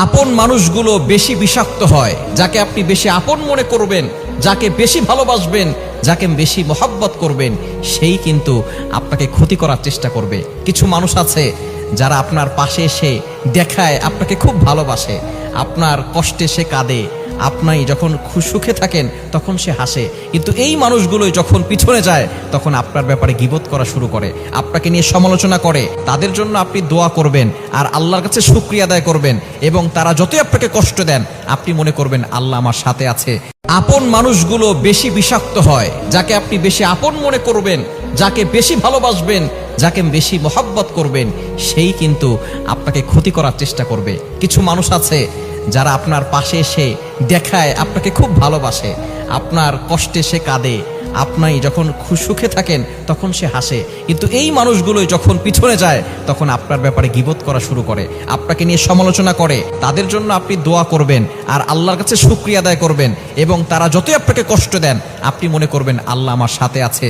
আপন মানুষগুলো বেশি বিষাক্ত হয়। যাকে আপনি বেশি আপন মনে করবেন, যাকে বেশি ভালোবাসবেন, যাকে বেশি মহব্বত করবেন, সেই কিন্তু আপনাকে ক্ষতি করার চেষ্টা করবে। কিছু মানুষ আছে যারা আপনার পাশে এসে দেখায় আপনাকে খুব ভালোবাসে, আপনার কষ্টে সে কাঁদে, আপনি যখন সুখে থাকেন তখন সে হাসে, কিন্তু এই মানুষগুলোই যখন পিছনে যায় তখন আপনার ব্যাপারে গীবত করা শুরু করে, আপনাকে নিয়ে সমালোচনা করে। তাদের জন্য আপনি দোয়া করবেন আর আল্লাহর কাছে শুকরিয়া আদায় করবেন, এবং তারা যতই আপনাকে কষ্ট দেন আপনি মনে করবেন আল্লাহ আমার সাথে আছে। আপন মানুষগুলো বেশি বিষাক্ত হয়। যাকে আপনি বেশি আপন মনে করবেন, যাকে বেশি ভালোবাসবেন, যাকে বেশি মহব্বত করবেন, সেই কিন্তু আপনাকে ক্ষতি করার চেষ্টা করবে। কিছু মানুষ আছে যারা আপনার পাশে এসে দেখায় আপনাকে খুব ভালোবাসে, আপনার কষ্টে সে কাঁদে, আপনি যখন সুখে থাকেন তখন সে হাসে, কিন্তু এই মানুষগুলোই যখন পিছনে যায় তখন আপনার ব্যাপারে গীবত করা শুরু করে, আপনাকে নিয়ে সমালোচনা করে। তাদের জন্য আপনি দোয়া করবেন আর আল্লাহর কাছে শুকরিয়া আদায় করবেন, এবং তারা যতই আপনাকে কষ্ট দেন আপনি মনে করবেন আল্লাহ আমার সাথে আছে।